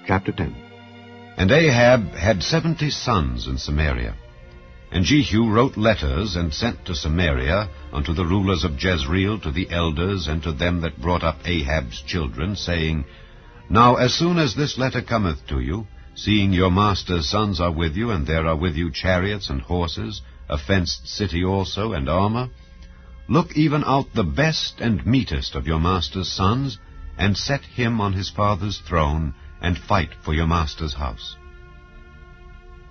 Chapter 10. And Ahab had 70 sons in Samaria. And Jehu wrote letters and sent to Samaria unto the rulers of Jezreel, to the elders, and to them that brought up Ahab's children, saying, Now as soon as this letter cometh to you, seeing your master's sons are with you, and there are with you chariots and horses, a fenced city also, and armor, look even out the best and meetest of your master's sons, and set him on his father's throne, and fight for your master's house.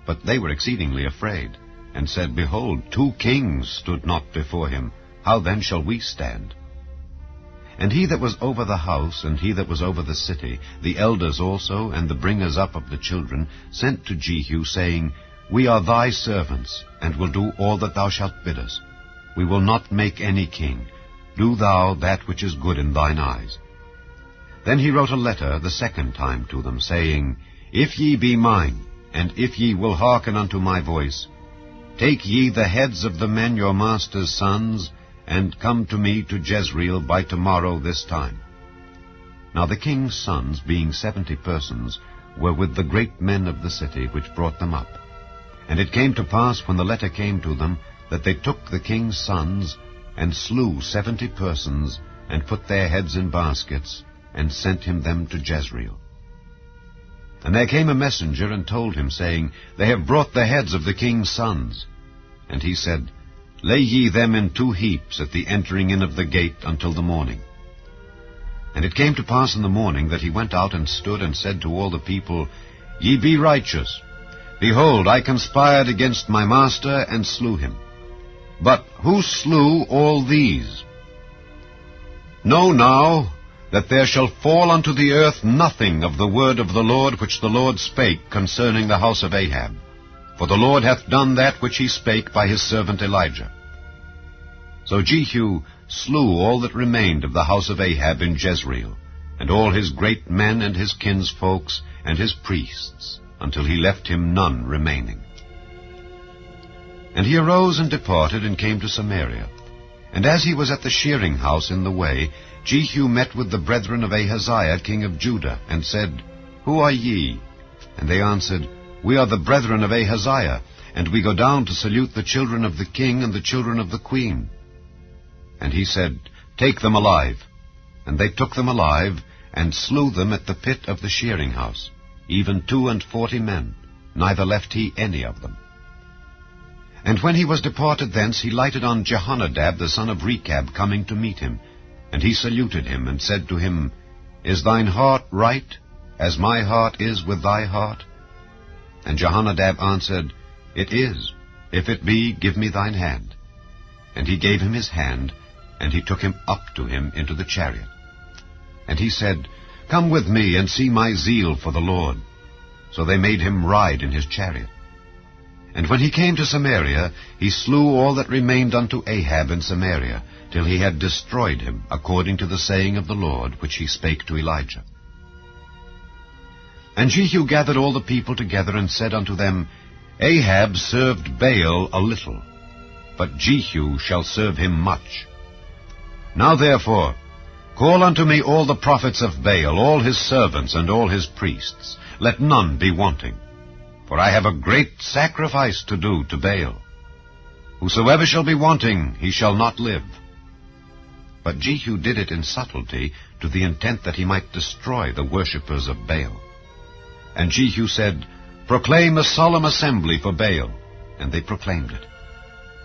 But they were exceedingly afraid, and said, Behold, 2 kings stood not before him. How then shall we stand? And he that was over the house, and he that was over the city, the elders also, and the bringers up of the children, sent to Jehu, saying, We are thy servants, and will do all that thou shalt bid us. We will not make any king. Do thou that which is good in thine eyes. Then he wrote a letter the second time to them, saying, If ye be mine, and if ye will hearken unto my voice, take ye the heads of the men your master's sons, and come to me to Jezreel by tomorrow this time. Now the king's sons, being 70 persons, were with the great men of the city which brought them up. And it came to pass, when the letter came to them, that they took the king's sons, and slew 70 persons, and put their heads in baskets, and sent him them to Jezreel. And there came a messenger, and told him, saying, They have brought the heads of the king's sons. And he said, Lay ye them in 2 heaps at the entering in of the gate until the morning. And it came to pass in the morning that he went out and stood, and said to all the people, Ye be righteous. Behold, I conspired against my master, and slew him. But who slew all these? Know now that there shall fall unto the earth nothing of the word of the Lord which the Lord spake concerning the house of Ahab. For the Lord hath done that which he spake by his servant Elijah. So Jehu slew all that remained of the house of Ahab in Jezreel, and all his great men and his kinsfolks and his priests, until he left him none remaining. And he arose and departed, and came to Samaria. And as he was at the shearing house in the way, Jehu met with the brethren of Ahaziah king of Judah, and said, Who are ye? And they answered, We are the brethren of Ahaziah, and we go down to salute the children of the king and the children of the queen. And he said, Take them alive. And they took them alive, and slew them at the pit of the shearing house, even 42 men, neither left he any of them. And when he was departed thence, he lighted on Jehonadab the son of Rechab coming to meet him. And he saluted him, and said to him, Is thine heart right, as my heart is with thy heart? And Jehonadab answered, It is. If it be, give me thine hand. And he gave him his hand, and he took him up to him into the chariot. And he said, Come with me, and see my zeal for the Lord. So they made him ride in his chariot. And when he came to Samaria, he slew all that remained unto Ahab in Samaria, till he had destroyed him, according to the saying of the Lord, which he spake to Elijah. And Jehu gathered all the people together, and said unto them, Ahab served Baal a little, but Jehu shall serve him much. Now therefore, call unto me all the prophets of Baal, all his servants, and all his priests. Let none be wanting. For I have a great sacrifice to do to Baal. Whosoever shall be wanting, he shall not live. But Jehu did it in subtlety, to the intent that he might destroy the worshippers of Baal. And Jehu said, Proclaim a solemn assembly for Baal. And they proclaimed it.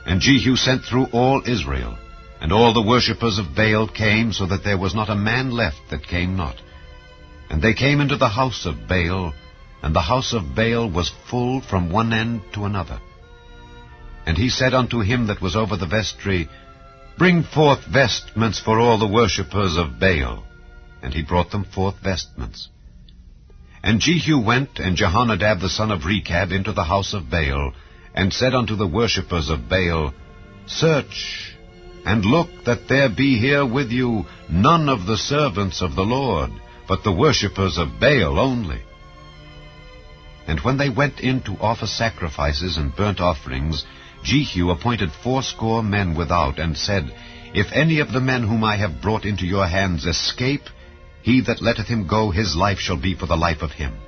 And Jehu sent through all Israel, and all the worshippers of Baal came, so that there was not a man left that came not. And they came into the house of Baal, and the house of Baal was full from one end to another. And he said unto him that was over the vestry, Bring forth vestments for all the worshippers of Baal. And he brought them forth vestments. And Jehu went, and Jehonadab the son of Rechab, into the house of Baal, and said unto the worshippers of Baal, Search, and look that there be here with you none of the servants of the Lord, but the worshippers of Baal only. And when they went in to offer sacrifices and burnt offerings, Jehu appointed 80 men without, and said, If any of the men whom I have brought into your hands escape, he that letteth him go, his life shall be for the life of him.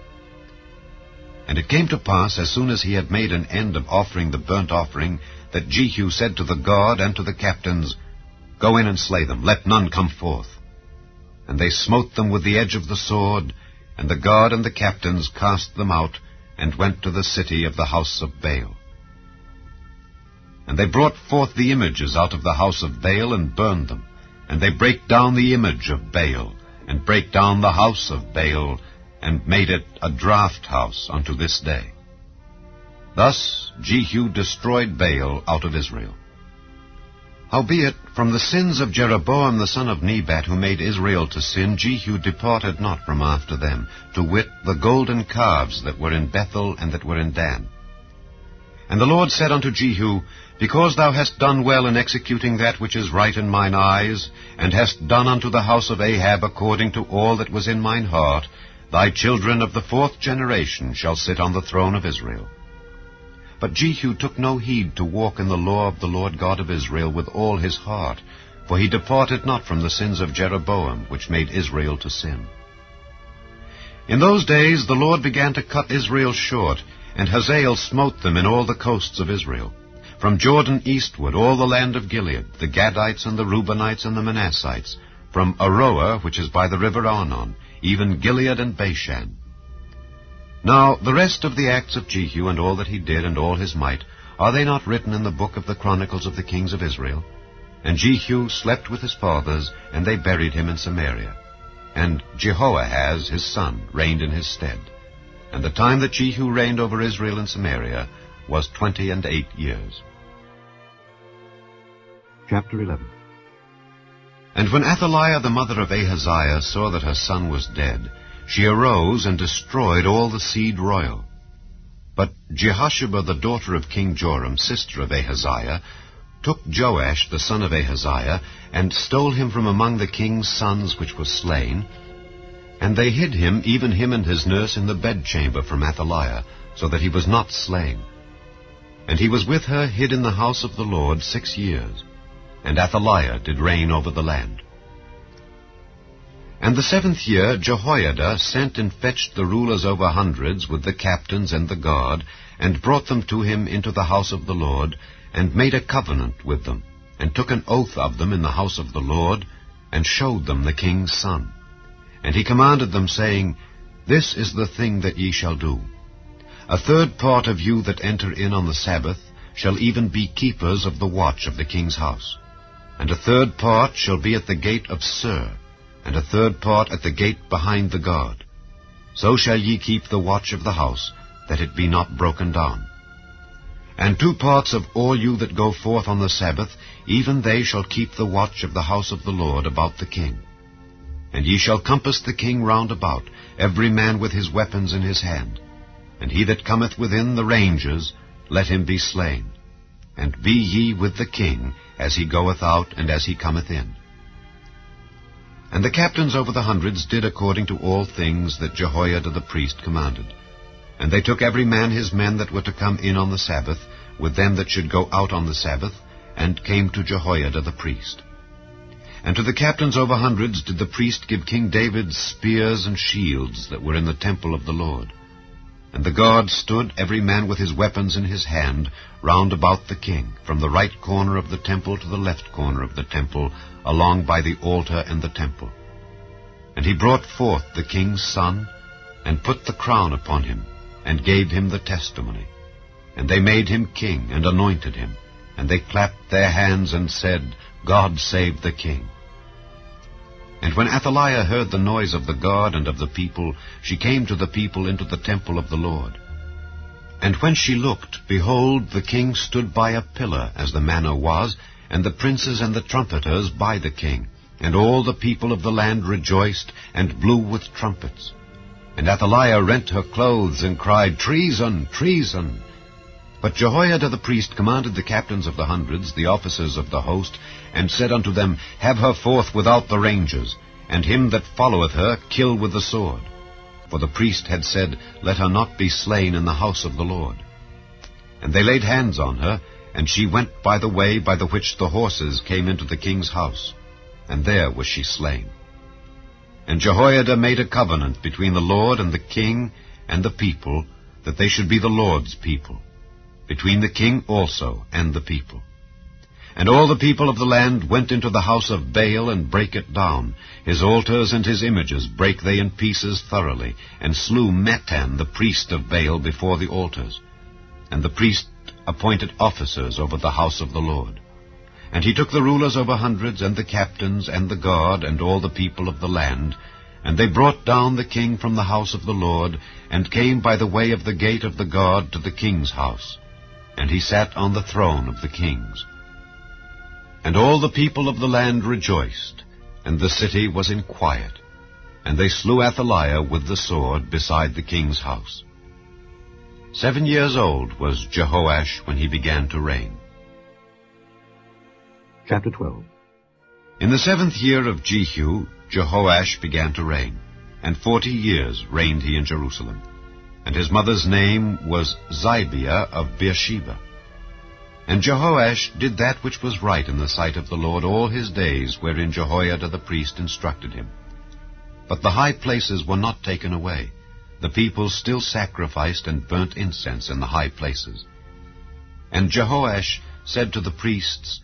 And it came to pass, as soon as he had made an end of offering the burnt offering, that Jehu said to the guard and to the captains, Go in and slay them, let none come forth. And they smote them with the edge of the sword, and the guard and the captains cast them out, and went to the city of the house of Baal. And they brought forth the images out of the house of Baal, and burned them. And they brake down the image of Baal, and brake down the house of Baal, and made it a draught house unto this day. Thus Jehu destroyed Baal out of Israel. Howbeit, from the sins of Jeroboam the son of Nebat, who made Israel to sin, Jehu departed not from after them, to wit, the golden calves that were in Bethel and that were in Dan. And the Lord said unto Jehu, Because thou hast done well in executing that which is right in mine eyes, and hast done unto the house of Ahab according to all that was in mine heart, thy children of the 4th generation shall sit on the throne of Israel. But Jehu took no heed to walk in the law of the Lord God of Israel with all his heart, for he departed not from the sins of Jeroboam, which made Israel to sin. In those days the Lord began to cut Israel short, and Hazael smote them in all the coasts of Israel. From Jordan eastward, all the land of Gilead, the Gadites and the Reubenites and the Manassites, from Aroer, which is by the river Arnon, even Gilead and Bashan. Now the rest of the acts of Jehu, and all that he did, and all his might, are they not written in the book of the Chronicles of the kings of Israel? And Jehu slept with his fathers, and they buried him in Samaria. And Jehoahaz his son reigned in his stead. And the time that Jehu reigned over Israel in Samaria was 28 years. Chapter 11. And when Athaliah the mother of Ahaziah saw that her son was dead, she arose and destroyed all the seed royal. But Jehosheba the daughter of King Joram, sister of Ahaziah, took Joash the son of Ahaziah, and stole him from among the king's sons which was slain. And they hid him, even him and his nurse, in the bedchamber from Athaliah, so that he was not slain. And he was with her hid in the house of the Lord 6 years. And Athaliah did reign over the land. And the 7th year Jehoiada sent and fetched the rulers over hundreds with the captains and the guard, and brought them to him into the house of the Lord, and made a covenant with them, and took an oath of them in the house of the Lord, and showed them the king's son. And he commanded them, saying, This is the thing that ye shall do. 1/3 part of you that enter in on the Sabbath shall even be keepers of the watch of the king's house. And 1/3 part shall be at the gate of Sur, and 1/3 part at the gate behind the guard. So shall ye keep the watch of the house, that it be not broken down. And 2 parts of all you that go forth on the Sabbath, even they shall keep the watch of the house of the Lord about the king. And ye shall compass the king round about, every man with his weapons in his hand. And he that cometh within the ranges, let him be slain. And be ye with the king, as he goeth out and as he cometh in. And the captains over the hundreds did according to all things that Jehoiada the priest commanded. And they took every man his men that were to come in on the Sabbath, with them that should go out on the Sabbath, and came to Jehoiada the priest. And to the captains over hundreds did the priest give King David's spears and shields that were in the temple of the Lord. And the guard stood, every man with his weapons in his hand, round about the king, from the right corner of the temple to the left corner of the temple, along by the altar and the temple. And he brought forth the king's son, and put the crown upon him, and gave him the testimony. And they made him king, and anointed him. And they clapped their hands, and said, God save the king. And when Athaliah heard the noise of the guard and of the people, she came to the people into the temple of the Lord. And when she looked, behold, the king stood by a pillar, as the manner was, and the princes and the trumpeters by the king. And all the people of the land rejoiced, and blew with trumpets. And Athaliah rent her clothes, and cried, Treason! Treason! But Jehoiada the priest commanded the captains of the hundreds, the officers of the host, and said unto them, Have her forth without the ranges, and him that followeth her kill with the sword. For the priest had said, Let her not be slain in the house of the Lord. And they laid hands on her, and she went by the way by the which the horses came into the king's house, and there was she slain. And Jehoiada made a covenant between the Lord and the king and the people, that they should be the Lord's people, between the king also and the people. And all the people of the land went into the house of Baal and brake it down. His altars and his images brake they in pieces thoroughly, and slew Mattan the priest of Baal before the altars. And the priest appointed officers over the house of the Lord. And he took the rulers over hundreds, and the captains, and the guard, and all the people of the land, and they brought down the king from the house of the Lord, and came by the way of the gate of the guard to the king's house. And he sat on the throne of the kings. And all the people of the land rejoiced, and the city was in quiet. And they slew Athaliah with the sword beside the king's house. 7 years old was Jehoash when he began to reign. Chapter 12. In the 7th year of Jehu, Jehoash began to reign, and 40 years reigned he in Jerusalem. And his mother's name was Zibiah of Beersheba. And Jehoash did that which was right in the sight of the Lord all his days, wherein Jehoiada the priest instructed him. But the high places were not taken away. The people still sacrificed and burnt incense in the high places. And Jehoash said to the priests,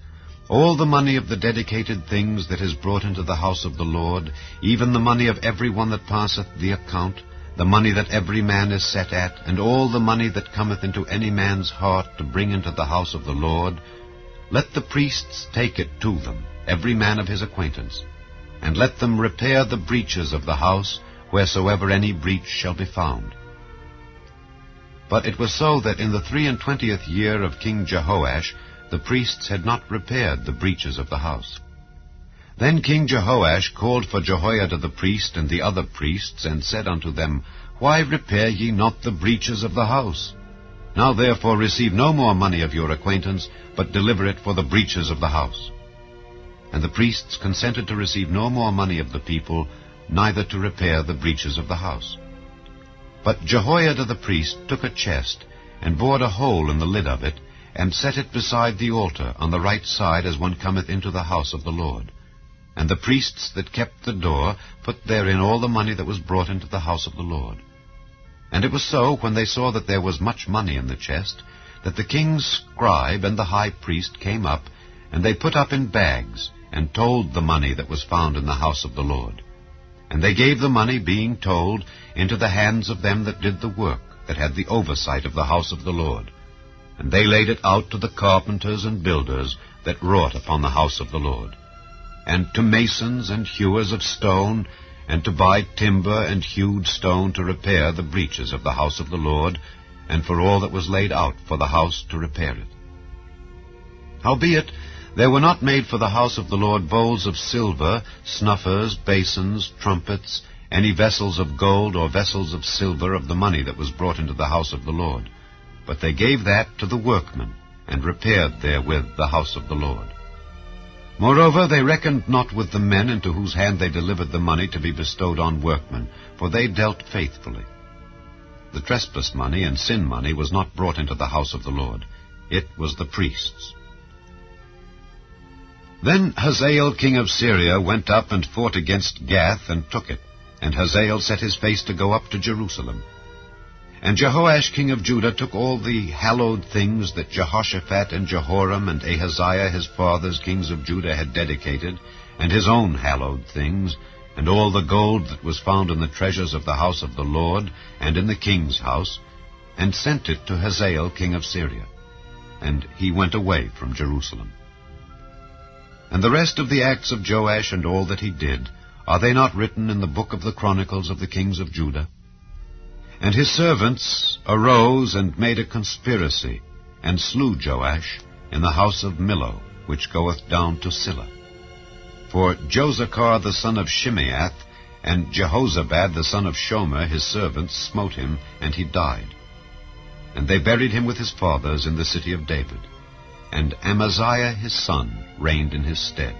All the money of the dedicated things that is brought into the house of the Lord, even the money of every one that passeth the account, the money that every man is set at, and all the money that cometh into any man's heart to bring into the house of the Lord, let the priests take it to them, every man of his acquaintance, and let them repair the breaches of the house, wheresoever any breach shall be found. But it was so that in the 23 year of King Jehoash, the priests had not repaired the breaches of the house. Then King Jehoash called for Jehoiada the priest and the other priests, and said unto them, Why repair ye not the breaches of the house? Now therefore receive no more money of your acquaintance, but deliver it for the breaches of the house. And the priests consented to receive no more money of the people, neither to repair the breaches of the house. But Jehoiada the priest took a chest, and bored a hole in the lid of it, and set it beside the altar, on the right side as one cometh into the house of the Lord. And the priests that kept the door put therein all the money that was brought into the house of the Lord. And it was so, when they saw that there was much money in the chest, that the king's scribe and the high priest came up, and they put up in bags, and told the money that was found in the house of the Lord. And they gave the money, being told, into the hands of them that did the work, that had the oversight of the house of the Lord. And they laid it out to the carpenters and builders that wrought upon the house of the Lord, and to masons and hewers of stone, and to buy timber and hewed stone to repair the breaches of the house of the Lord, and for all that was laid out for the house to repair it. Howbeit, there were not made for the house of the Lord bowls of silver, snuffers, basins, trumpets, any vessels of gold or vessels of silver of the money that was brought into the house of the Lord. But they gave that to the workmen, and repaired therewith the house of the Lord. Moreover, they reckoned not with the men into whose hand they delivered the money to be bestowed on workmen, for they dealt faithfully. The trespass money and sin money was not brought into the house of the Lord. It was the priests. Then Hazael king of Syria went up and fought against Gath, and took it. And Hazael set his face to go up to Jerusalem. And Jehoash king of Judah took all the hallowed things that Jehoshaphat and Jehoram and Ahaziah his fathers kings of Judah had dedicated, and his own hallowed things, and all the gold that was found in the treasures of the house of the Lord, and in the king's house, and sent it to Hazael king of Syria. And he went away from Jerusalem. And the rest of the acts of Joash and all that he did, are they not written in the book of the Chronicles of the kings of Judah? And his servants arose and made a conspiracy, and slew Joash in the house of Millo, which goeth down to Silla. For Josachar the son of Shimeath, and Jehozabad the son of Shomer his servants smote him, and he died. And they buried him with his fathers in the city of David. And Amaziah his son reigned in his stead.